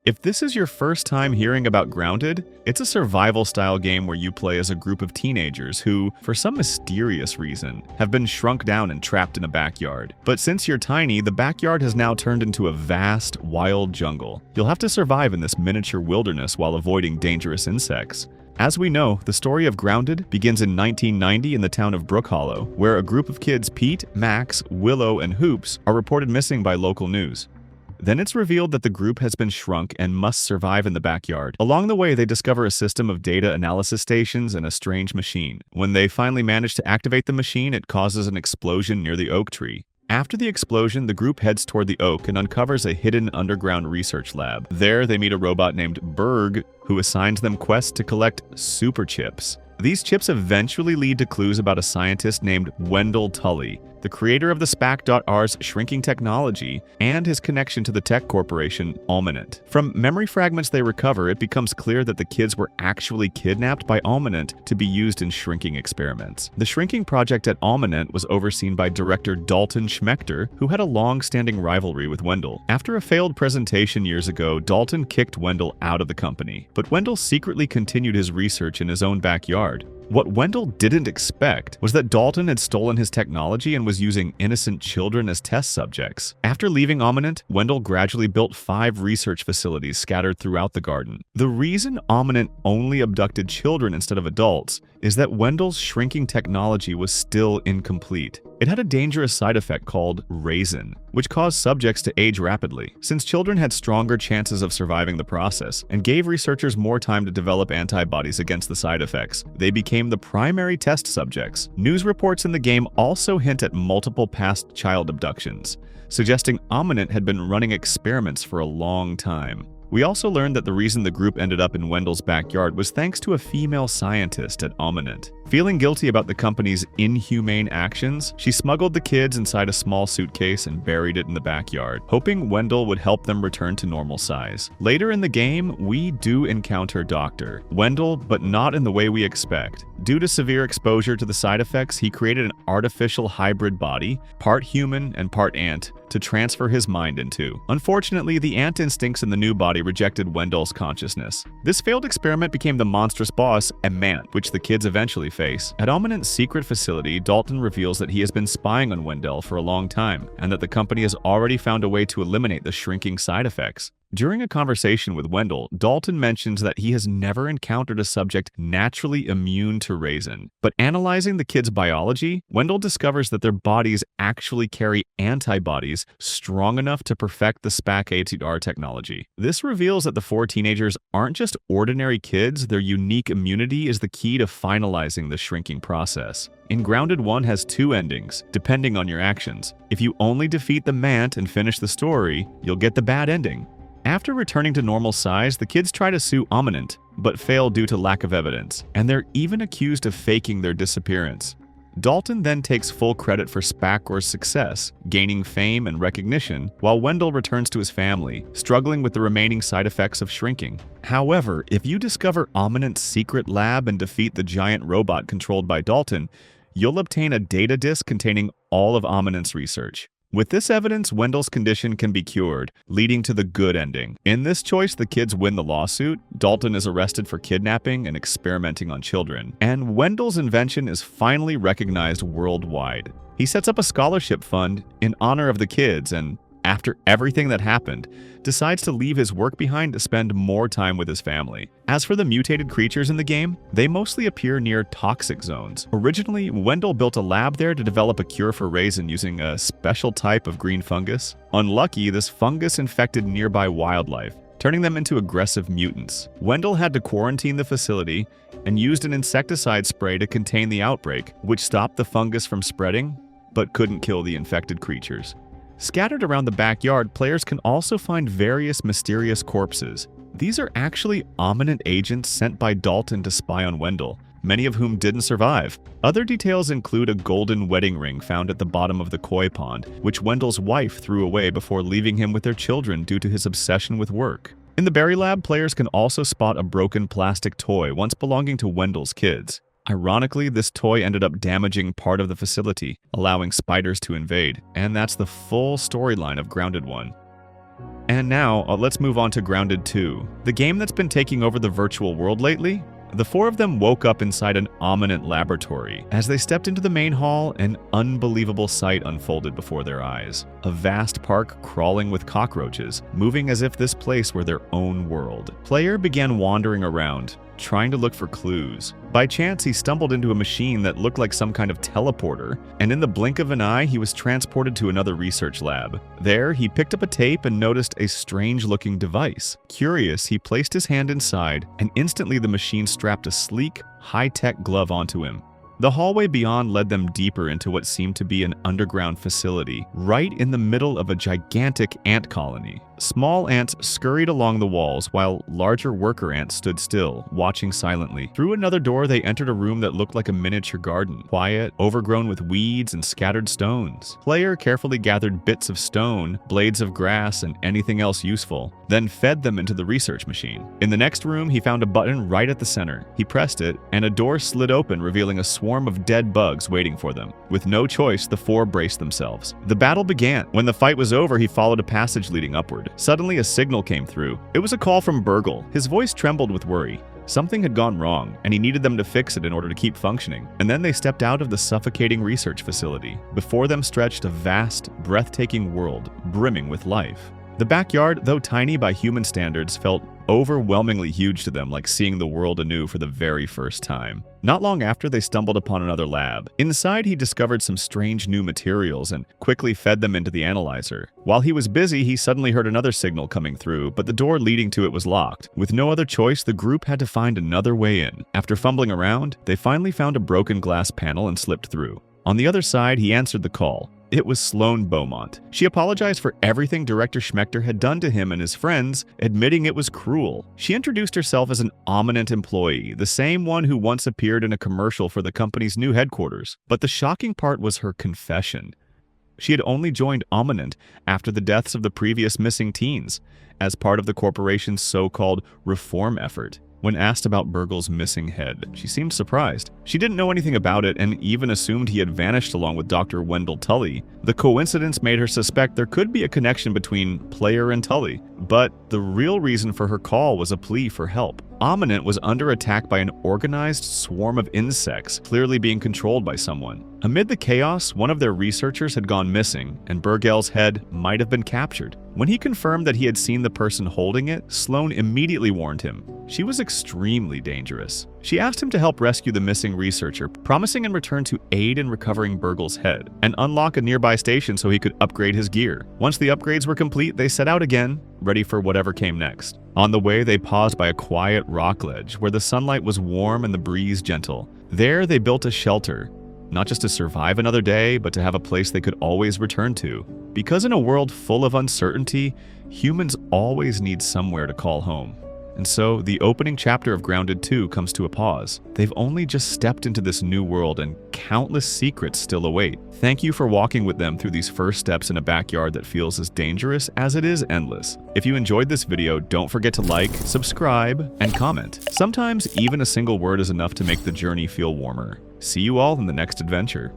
If this is your first time hearing about Grounded, it's a survival-style game where you play as a group of teenagers who, for some mysterious reason, have been shrunk down and trapped in a backyard. But since you're tiny, the backyard has now turned into a vast, wild jungle. You'll have to survive in this miniature wilderness while avoiding dangerous insects. As we know, the story of Grounded begins in 1990 in the town of Brook Hollow, where a group of kids, Pete, Max, Willow, and Hoops, are reported missing by local news. Then it's revealed that the group has been shrunk and must survive in the backyard. Along the way, they discover a system of data analysis stations and a strange machine. When they finally manage to activate the machine, it causes an explosion near the oak tree. After the explosion, the group heads toward the oak and uncovers a hidden underground research lab. There, they meet a robot named Berg, who assigns them quests to collect super chips. These chips eventually lead to clues about a scientist named Wendell Tully, the creator of the SPAC.R's shrinking technology, and his connection to the tech corporation Almanent. From memory fragments they recover, it becomes clear that the kids were actually kidnapped by Almanent to be used in shrinking experiments. The shrinking project at Almanent was overseen by director Dalton Schmechter, who had a long-standing rivalry with Wendell. After a failed presentation years ago, Dalton kicked Wendell out of the company, but Wendell secretly continued his research in his own backyard. What Wendell didn't expect was that Dalton had stolen his technology and was using innocent children as test subjects. After leaving Almanent, Wendell gradually built 5 research facilities scattered throughout the garden. The reason Almanent only abducted children instead of adults is that Wendell's shrinking technology was still incomplete. It had a dangerous side effect called raisin, which caused subjects to age rapidly. Since children had stronger chances of surviving the process and gave researchers more time to develop antibodies against the side effects, they became the primary test subjects. News reports in the game also hint at multiple past child abductions, suggesting Almanent had been running experiments for a long time. We also learned that the reason the group ended up in Wendell's backyard was thanks to a female scientist at Almanent. Feeling guilty about the company's inhumane actions, she smuggled the kids inside a small suitcase and buried it in the backyard, hoping Wendell would help them return to normal size. Later in the game, we do encounter Dr. Wendell, but not in the way we expect. Due to severe exposure to the side effects, he created an artificial hybrid body, part human and part ant, to transfer his mind into. Unfortunately, the ant instincts in the new body rejected Wendell's consciousness. This failed experiment became the monstrous boss, Amant, which the kids eventually face. At Almanent's secret facility, Dalton reveals that he has been spying on Wendell for a long time, and that the company has already found a way to eliminate the shrinking side effects. During a conversation with Wendell, Dalton mentions that he has never encountered a subject naturally immune to raisin. But analyzing the kids' biology, Wendell discovers that their bodies actually carry antibodies strong enough to perfect the SPAC-ATR technology. This reveals that the 4 teenagers aren't just ordinary kids, their unique immunity is the key to finalizing the shrinking process. In Grounded 1 has 2 endings, depending on your actions. If you only defeat the Mant and finish the story, you'll get the bad ending. After returning to normal size, the kids try to sue Almanent, but fail due to lack of evidence, and they're even accused of faking their disappearance. Dalton then takes full credit for SPAC-Or's success, gaining fame and recognition, while Wendell returns to his family, struggling with the remaining side effects of shrinking. However, if you discover Almanent's secret lab and defeat the giant robot controlled by Dalton, you'll obtain a data disk containing all of Almanent's research. With this evidence, Wendell's condition can be cured, leading to the good ending. In this choice, the kids win the lawsuit, Dalton is arrested for kidnapping and experimenting on children, and Wendell's invention is finally recognized worldwide. He sets up a scholarship fund in honor of the kids and, after everything that happened, decides to leave his work behind to spend more time with his family. As for the mutated creatures in the game, they mostly appear near toxic zones. Originally, Wendell built a lab there to develop a cure for raisin using a special type of green fungus. Unlucky, this fungus infected nearby wildlife, turning them into aggressive mutants. Wendell had to quarantine the facility and used an insecticide spray to contain the outbreak, which stopped the fungus from spreading, but couldn't kill the infected creatures. Scattered around the backyard, players can also find various mysterious corpses. These are actually Almanent agents sent by Dalton to spy on Wendell, many of whom didn't survive. Other details include a golden wedding ring found at the bottom of the koi pond, which Wendell's wife threw away before leaving him with their children due to his obsession with work. In the Berry Lab, players can also spot a broken plastic toy once belonging to Wendell's kids. Ironically, this toy ended up damaging part of the facility, allowing spiders to invade, and that's the full storyline of Grounded 1. And now, let's move on to Grounded 2, the game that's been taking over the virtual world lately. The four of them woke up inside an ominous laboratory. As they stepped into the main hall, an unbelievable sight unfolded before their eyes. A vast park crawling with cockroaches, moving as if this place were their own world. Player began wandering around, trying to look for clues. By chance, he stumbled into a machine that looked like some kind of teleporter, and in the blink of an eye, he was transported to another research lab. There, he picked up a tape and noticed a strange-looking device. Curious, he placed his hand inside, and instantly the machine strapped a sleek, high-tech glove onto him. The hallway beyond led them deeper into what seemed to be an underground facility, right in the middle of a gigantic ant colony. Small ants scurried along the walls, while larger worker ants stood still, watching silently. Through another door, they entered a room that looked like a miniature garden, quiet, overgrown with weeds and scattered stones. Player carefully gathered bits of stone, blades of grass, and anything else useful, then fed them into the research machine. In the next room, he found a button right at the center. He pressed it, and a door slid open, revealing a swarm of dead bugs waiting for them. With no choice, the four braced themselves. The battle began. When the fight was over, he followed a passage leading upward. Suddenly, a signal came through. It was a call from Burgle. His voice trembled with worry. Something had gone wrong, and he needed them to fix it in order to keep functioning. And then they stepped out of the suffocating research facility. Before them stretched a vast, breathtaking world, brimming with life. The backyard, though tiny by human standards, felt overwhelmingly huge to them, like seeing the world anew for the very first time. Not long after, they stumbled upon another lab. Inside, he discovered some strange new materials and quickly fed them into the analyzer. While he was busy, he suddenly heard another signal coming through, but the door leading to it was locked. With no other choice, the group had to find another way in. After fumbling around, they finally found a broken glass panel and slipped through. On the other side, he answered the call. It was Sloane Beaumont. She apologized for everything Director Schmechter had done to him and his friends, admitting it was cruel. She introduced herself as an Ominent employee, the same one who once appeared in a commercial for the company's new headquarters. But the shocking part was her confession. She had only joined Ominent after the deaths of the previous missing teens, as part of the corporation's so-called reform effort. When asked about Burgle's missing head, she seemed surprised. She didn't know anything about it and even assumed he had vanished along with Dr. Wendell Tully. The coincidence made her suspect there could be a connection between Player and Tully, but the real reason for her call was a plea for help. Ominent was under attack by an organized swarm of insects, clearly being controlled by someone. Amid the chaos, one of their researchers had gone missing, and Burgell's head might have been captured. When he confirmed that he had seen the person holding it, Sloane immediately warned him. She was extremely dangerous. She asked him to help rescue the missing researcher, promising in return to aid in recovering Burgle's head and unlock a nearby station so he could upgrade his gear. Once the upgrades were complete, they set out again, ready for whatever came next. On the way, they paused by a quiet rock ledge where the sunlight was warm and the breeze gentle. There, they built a shelter, not just to survive another day, but to have a place they could always return to. Because in a world full of uncertainty, humans always need somewhere to call home. And so, the opening chapter of Grounded 2 comes to a pause. They've only just stepped into this new world and countless secrets still await. Thank you for walking with them through these first steps in a backyard that feels as dangerous as it is endless. If you enjoyed this video, don't forget to like, subscribe, and comment. Sometimes even a single word is enough to make the journey feel warmer. See you all in the next adventure.